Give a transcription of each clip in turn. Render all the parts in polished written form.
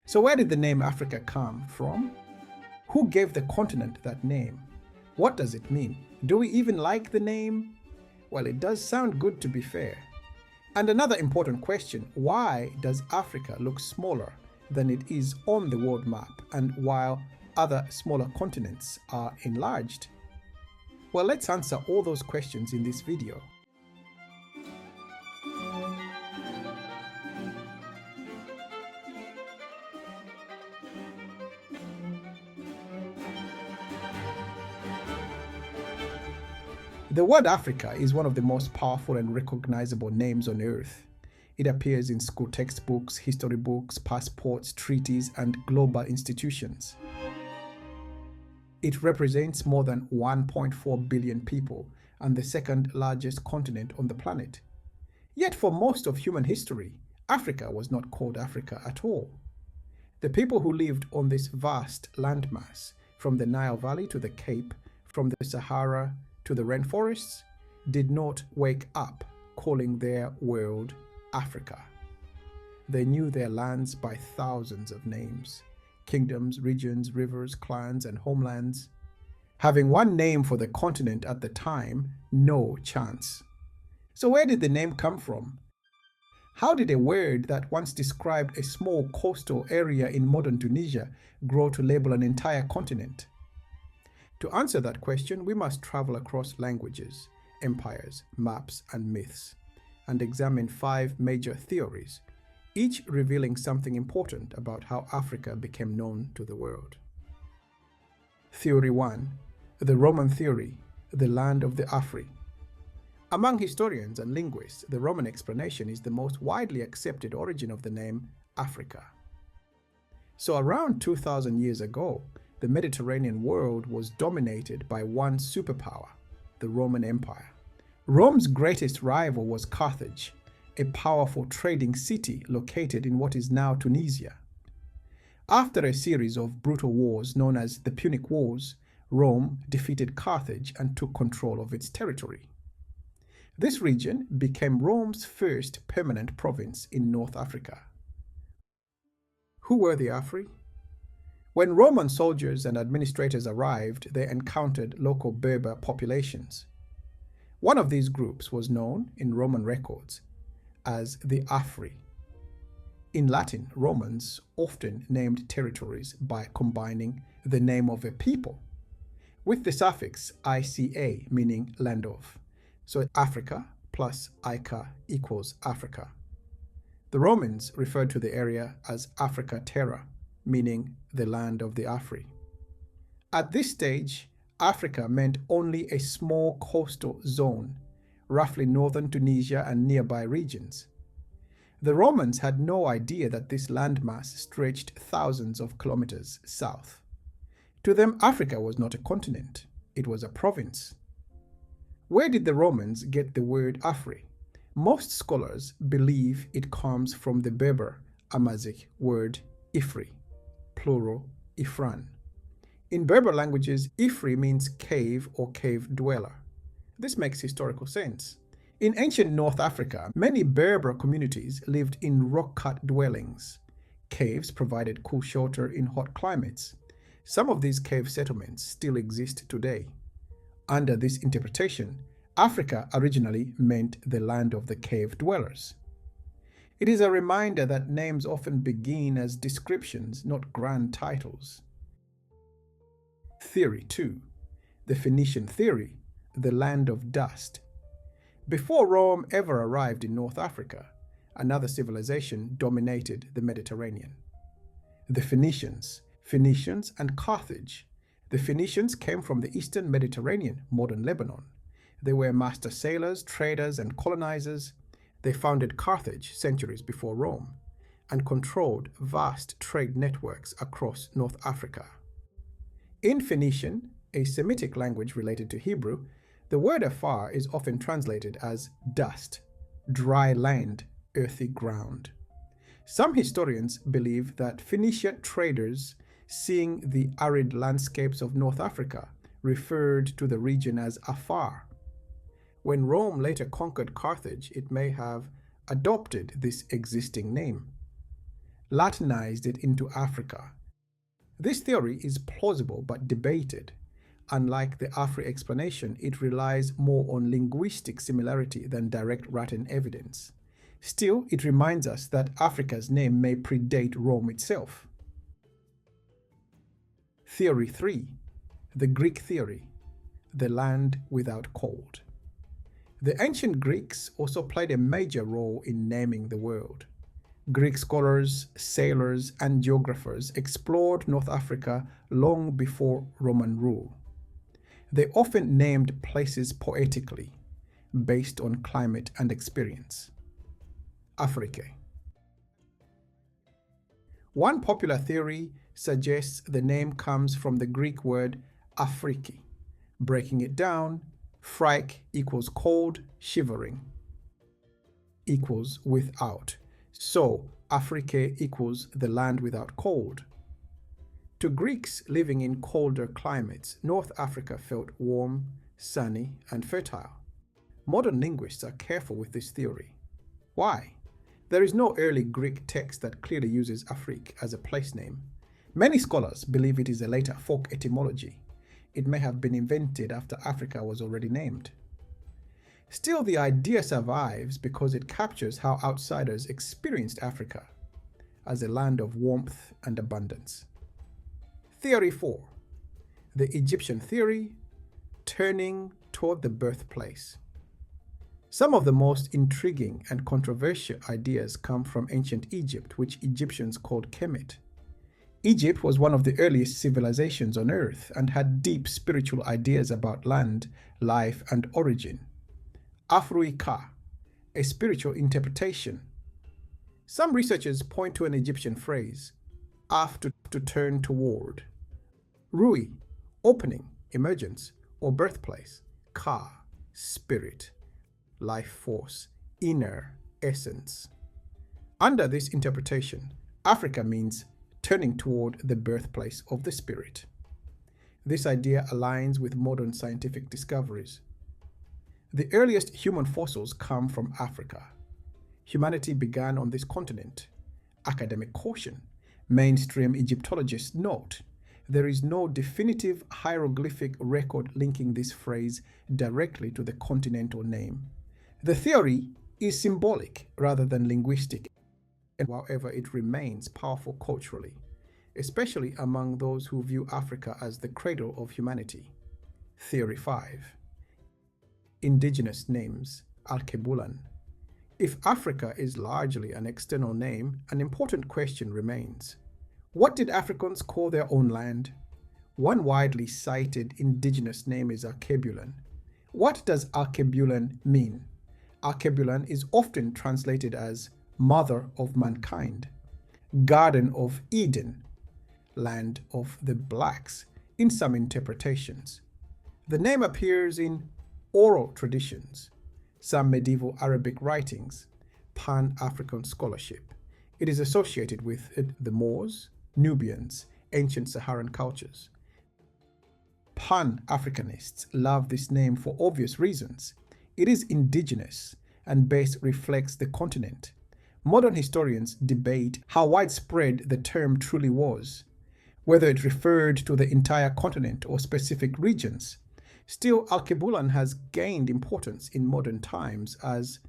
So where did the name Africa come from? Who gave the continent that name? What does it mean? Do we even like the name? Well, it does sound good, to be fair. And another important question, why does Africa look smaller than it is on the world map, and while other smaller continents are enlarged? Well, let's answer all those questions in this video. The word Africa is one of the most powerful and recognizable names on earth. It appears in school textbooks, history books, passports, treaties, and global institutions. It represents more than 1.4 billion people and the second largest continent on the planet. Yet for most of human history, Africa was not called Africa at all. The people who lived on this vast landmass, from the Nile Valley to the Cape, from the Sahara to the rainforests, did not wake up calling their world Africa. They knew their lands by thousands of names: kingdoms, regions, rivers, clans, and homelands. Having one name for the continent at the time, no chance. So where did the name come from? How did a word that once described a small coastal area in modern Tunisia grow to label an entire continent? To answer that question, we must travel across languages, empires, maps, and myths, and examine 5 major theories, each revealing something important about how Africa became known to the world. Theory 1. The Roman theory, the land of the Afri. Among historians and linguists, the Roman explanation is the most widely accepted origin of the name Africa. So around 2,000 years ago, the Mediterranean world was dominated by one superpower, the Roman Empire. Rome's greatest rival was Carthage, a powerful trading city located in what is now Tunisia. After a series of brutal wars known as the Punic Wars, Rome defeated Carthage and took control of its territory. This region became Rome's first permanent province in North Africa. Who were the Afri? When Roman soldiers and administrators arrived, they encountered local Berber populations. One of these groups was known in Roman records as the Afri. In Latin, Romans often named territories by combining the name of a people with the suffix "ica", meaning land of. So Africa plus "ica" equals Africa. The Romans referred to the area as Africa Terra, meaning the land of the Afri. At this stage, Africa meant only a small coastal zone, roughly northern Tunisia and nearby regions. The Romans had no idea that this landmass stretched thousands of kilometers south. To them, Africa was not a continent, it was a province. Where did the Romans get the word Afri? Most scholars believe it comes from the Berber Amazigh word Ifri, plural Ifran. In Berber languages, Ifri means cave or cave dweller. This makes historical sense. In ancient North Africa, many Berber communities lived in rock-cut dwellings. Caves provided cool shelter in hot climates. Some of these cave settlements still exist today. Under this interpretation, Africa originally meant the land of the cave dwellers. It is a reminder that names often begin as descriptions, not grand titles. Theory 2. The Phoenician theory, the land of dust. Before Rome ever arrived in North Africa, another civilization dominated the Mediterranean. The Phoenicians and Carthage. The Phoenicians came from the eastern Mediterranean, modern Lebanon. They were master sailors, traders, and colonizers. They founded Carthage centuries before Rome and controlled vast trade networks across North Africa. In Phoenician, a Semitic language related to Hebrew, the word afar is often translated as dust, dry land, earthy ground. Some historians believe that Phoenician traders, seeing the arid landscapes of North Africa, referred to the region as Afar. When Rome later conquered Carthage, it may have adopted this existing name. Latinized it into Africa. This theory is plausible but debated. Unlike the Afri explanation, it relies more on linguistic similarity than direct written evidence. Still, it reminds us that Africa's name may predate Rome itself. Theory 3. The Greek theory, the land without cold. The ancient Greeks also played a major role in naming the world. Greek scholars, sailors, and geographers explored North Africa long before Roman rule. They often named places poetically, based on climate and experience. Afrique. One popular theory suggests the name comes from the Greek word Afriki. Breaking it down, frike equals cold, shivering equals without. So, Afrique equals the land without cold. To Greeks living in colder climates, North Africa felt warm, sunny, and fertile. Modern linguists are careful with this theory. Why? There is no early Greek text that clearly uses Afrique as a place name. Many scholars believe it is a later folk etymology. It may have been invented after Africa was already named. Still, the idea survives because it captures how outsiders experienced Africa as a land of warmth and abundance. Theory 4. The Egyptian theory, turning toward the birthplace. Some of the most intriguing and controversial ideas come from ancient Egypt, which Egyptians called Kemet. Egypt was one of the earliest civilizations on Earth and had deep spiritual ideas about land, life, and origin. Afruika, a spiritual interpretation. Some researchers point to an Egyptian phrase, af to turn toward. Rui, opening, emergence, or birthplace. Ka, spirit, life force, inner, essence. Under this interpretation, Africa means turning toward the birthplace of the spirit. This idea aligns with modern scientific discoveries. The earliest human fossils come from Africa. Humanity began on this continent. Academic caution. Mainstream Egyptologists note there is no definitive hieroglyphic record linking this phrase directly to the continental name. The theory is symbolic rather than linguistic, and however it remains powerful culturally, especially among those who view Africa as the cradle of humanity. Theory 5. Indigenous names, Alkebulan. If Africa is largely an external name, an important question remains. What did Africans call their own land? One widely cited indigenous name is Alkebulan. What does Alkebulan mean? Alkebulan is often translated as Mother of Mankind, Garden of Eden, Land of the Blacks in some interpretations. The name appears in oral traditions, some medieval Arabic writings, Pan-African scholarship. It is associated with the Moors, Nubians, ancient Saharan cultures. Pan-Africanists love this name for obvious reasons. It is indigenous and best reflects the continent. Modern historians debate how widespread the term truly was, whether it referred to the entire continent or specific regions. Still, Alkebulan has gained importance in modern times as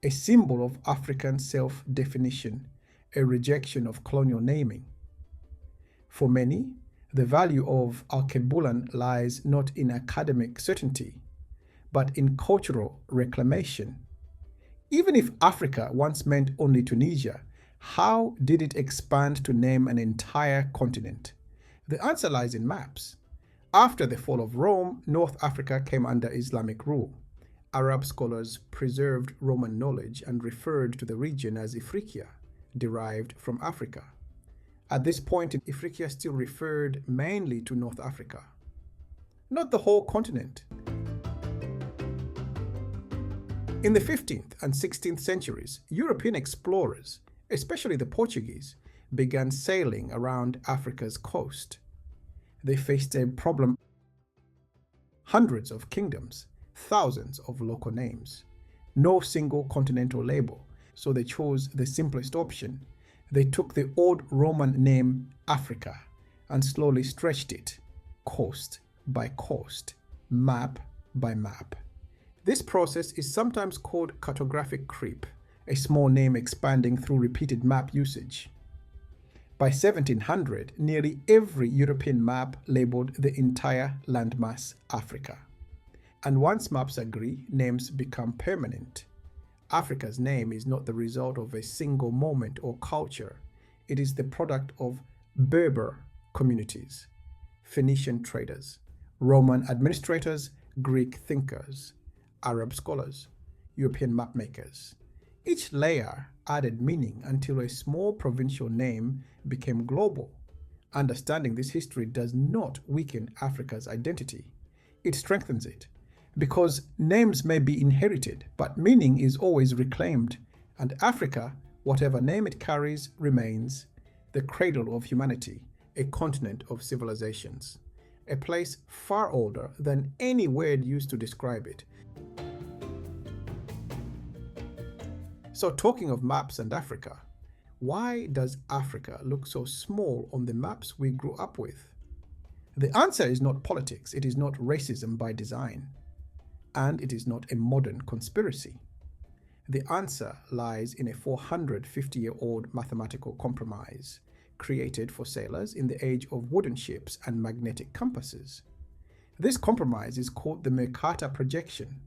a symbol of African self-definition, a rejection of colonial naming. For many, the value of Alkebulan lies not in academic certainty, but in cultural reclamation. Even if Africa once meant only Tunisia, how did it expand to name an entire continent? The answer lies in maps. After the fall of Rome, North Africa came under Islamic rule. Arab scholars preserved Roman knowledge and referred to the region as Ifriqiya, derived from Africa. At this point, Ifriqiya still referred mainly to North Africa, not the whole continent. In the 15th and 16th centuries, European explorers, especially the Portuguese, began sailing around Africa's coast. They faced a problem: hundreds of kingdoms, thousands of local names, no single continental label, so they chose the simplest option. They took the old Roman name Africa and slowly stretched it, coast by coast, map by map. This process is sometimes called cartographic creep, a small name expanding through repeated map usage. By 1700, nearly every European map labeled the entire landmass Africa. And once maps agree, names become permanent. Africa's name is not the result of a single moment or culture. It is the product of Berber communities, Phoenician traders, Roman administrators, Greek thinkers, Arab scholars, European mapmakers. Each layer added meaning until a small provincial name became global. Understanding this history does not weaken Africa's identity. It strengthens it. Because names may be inherited, but meaning is always reclaimed. And Africa, whatever name it carries, remains the cradle of humanity, a continent of civilizations, a place far older than any word used to describe it. So talking of maps and Africa, why does Africa look so small on the maps we grew up with? The answer is not politics, it is not racism by design, and it is not a modern conspiracy. The answer lies in a 450-year-old mathematical compromise created for sailors in the age of wooden ships and magnetic compasses. This compromise is called the Mercator projection.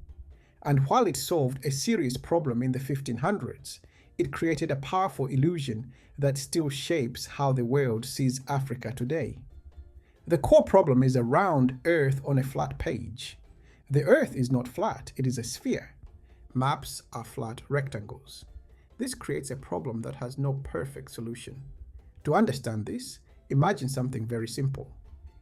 And while it solved a serious problem in the 1500s, it created a powerful illusion that still shapes how the world sees Africa today. The core problem is a round Earth on a flat page. The Earth is not flat, it is a sphere. Maps are flat rectangles. This creates a problem that has no perfect solution. To understand this, imagine something very simple.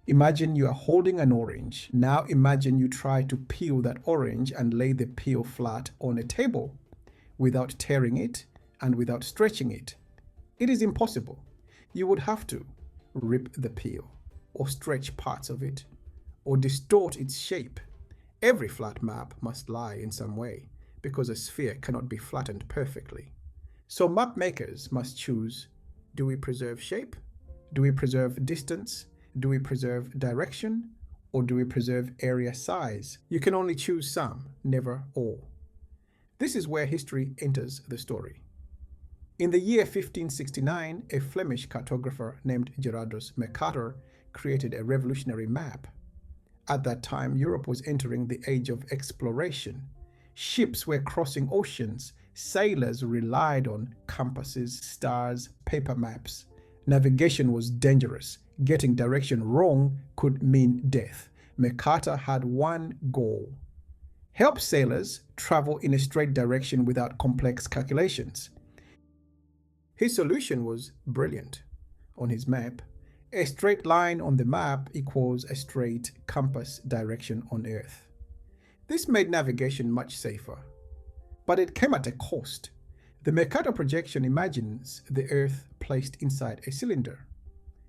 Imagine you are holding an orange. Now imagine you try to peel that orange and lay the peel flat on a table without tearing it and without stretching it. It is impossible. You would have to rip the peel or stretch parts of it or distort its shape. Every flat map must lie in some way because a sphere cannot be flattened perfectly. So map makers must choose: do we preserve shape? Do we preserve distance? Do we preserve direction, or do we preserve area size? You can only choose some, never all. This is where history enters the story. In the year 1569, a Flemish cartographer named Gerardus Mercator created a revolutionary map. At that time, Europe was entering the age of exploration. Ships were crossing oceans. Sailors relied on compasses, stars, paper maps. Navigation was dangerous. Getting direction wrong could mean death. Mercator had one goal: help sailors travel in a straight direction without complex calculations. His solution was brilliant. On his map, a straight line on the map equals a straight compass direction on Earth. This made navigation much safer, but it came at a cost. The Mercator projection imagines the Earth placed inside a cylinder.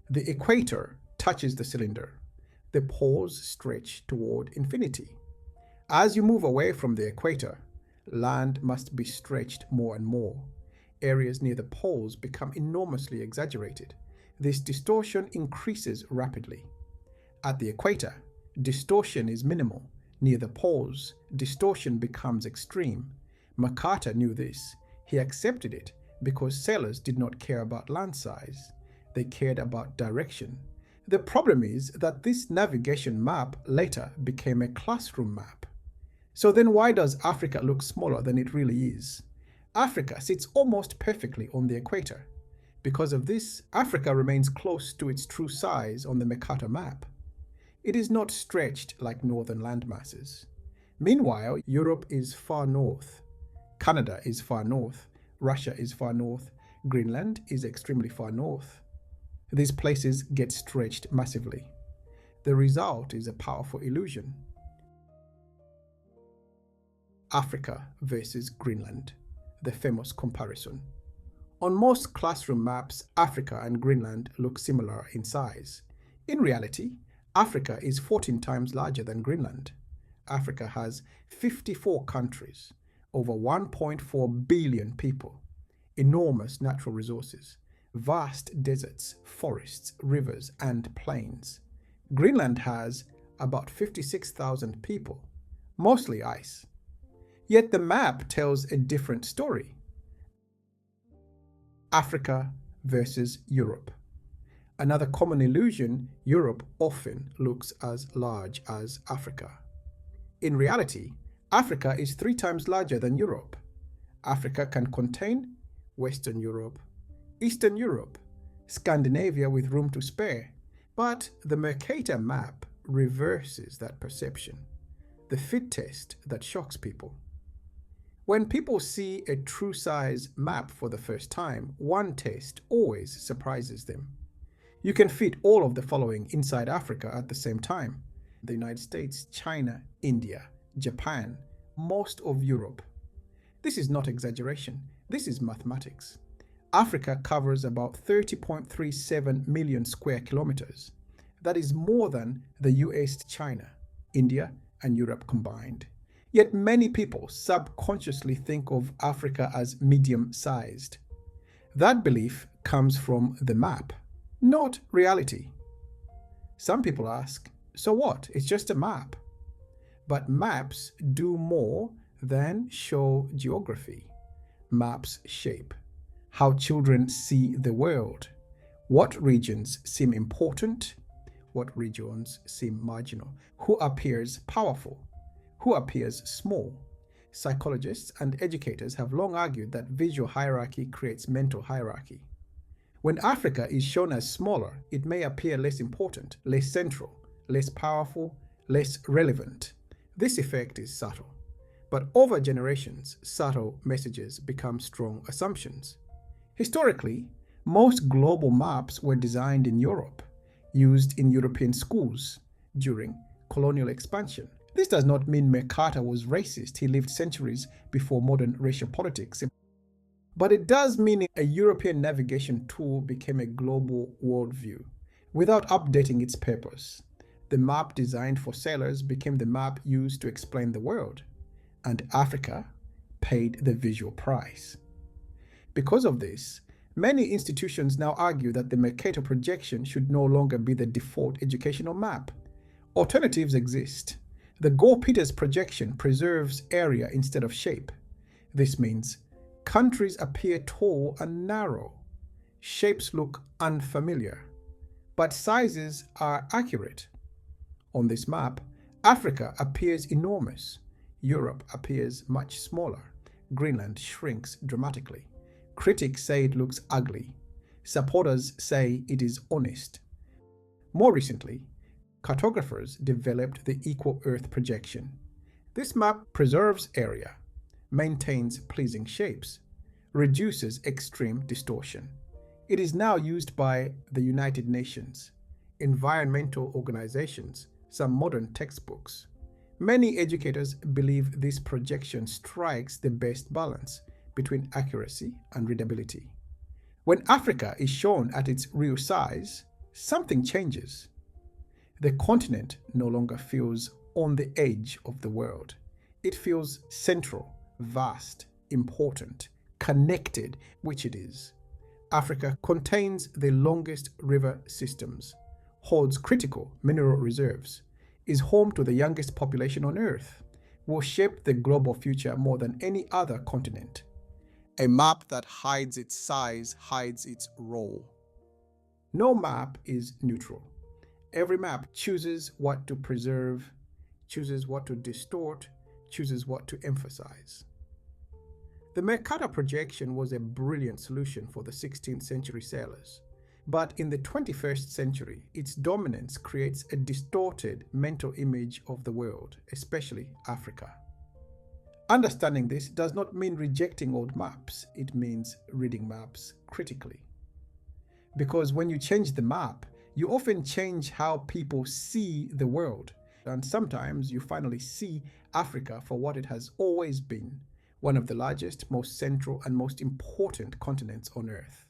The equator touches the cylinder. The poles stretch toward infinity. As you move away from the equator, land must be stretched more and more. Areas near the poles become enormously exaggerated. This distortion increases rapidly. At the equator, distortion is minimal. Near the poles, distortion becomes extreme. Mercator knew this. He accepted it because sailors did not care about land size. They cared about direction. The problem is that this navigation map later became a classroom map. So then why does Africa look smaller than it really is? Africa sits almost perfectly on the equator. Because of this, Africa remains close to its true size on the Mercator map. It is not stretched like northern landmasses. Meanwhile, Europe is far north. Canada is far north. Russia is far north. Greenland is extremely far north. These places get stretched massively. The result is a powerful illusion. Africa versus Greenland, the famous comparison. On most classroom maps, Africa and Greenland look similar in size. In reality, Africa is 14 times larger than Greenland. Africa has 54 countries, over 1.4 billion people, enormous natural resources, vast deserts, forests, rivers, and plains. Greenland has about 56,000 people, mostly ice. Yet the map tells a different story. Africa versus Europe. Another common illusion, Europe often looks as large as Africa. In reality, Africa is 3 times larger than Europe. Africa can contain Western Europe, Eastern Europe, Scandinavia with room to spare. But the Mercator map reverses that perception, the fit test that shocks people. When people see a true size map for the first time, one test always surprises them. You can fit all of the following inside Africa at the same time: the United States, China, India, Japan, most of Europe. This is not exaggeration, this is mathematics. Africa covers about 30.37 million square kilometers. That is more than the US, China, India, and Europe combined. Yet many people subconsciously think of Africa as medium-sized. That belief comes from the map, not reality. Some people ask, so what? It's just a map. But maps do more than show geography. Maps shape how children see the world, what regions seem important, what regions seem marginal, who appears powerful, who appears small. Psychologists and educators have long argued that visual hierarchy creates mental hierarchy. When Africa is shown as smaller, it may appear less important, less central, less powerful, less relevant. This effect is subtle. But over generations, subtle messages become strong assumptions. Historically, most global maps were designed in Europe, used in European schools during colonial expansion. This does not mean Mercator was racist. He lived centuries before modern racial politics. But it does mean a European navigation tool became a global worldview without updating its purpose. The map designed for sailors became the map used to explain the world, and Africa paid the visual price. Because of this, many institutions now argue that the Mercator projection should no longer be the default educational map. Alternatives exist. The Gore-Peters projection preserves area instead of shape. This means countries appear tall and narrow. Shapes look unfamiliar, but sizes are accurate. On this map, Africa appears enormous. Europe appears much smaller. Greenland shrinks dramatically. Critics say it looks ugly. Supporters say it is honest. More recently, cartographers developed the Equal Earth projection. This map preserves area, maintains pleasing shapes, reduces extreme distortion. It is now used by the United Nations, environmental organizations, some modern textbooks. Many educators believe this projection strikes the best balance between accuracy and readability. When Africa is shown at its real size, something changes. The continent no longer feels on the edge of the world. It feels central, vast, important, connected, which it is. Africa contains the longest river systems, holds critical mineral reserves, is home to the youngest population on Earth, will shape the global future more than any other continent. A map that hides its size hides its role. No map is neutral. Every map chooses what to preserve, chooses what to distort, chooses what to emphasize. The Mercator projection was a brilliant solution for the 16th century sailors. But in the 21st century, its dominance creates a distorted mental image of the world, especially Africa. Understanding this does not mean rejecting old maps. It means reading maps critically. Because when you change the map, you often change how people see the world. And sometimes you finally see Africa for what it has always been, one of the largest, most central, and most important continents on Earth.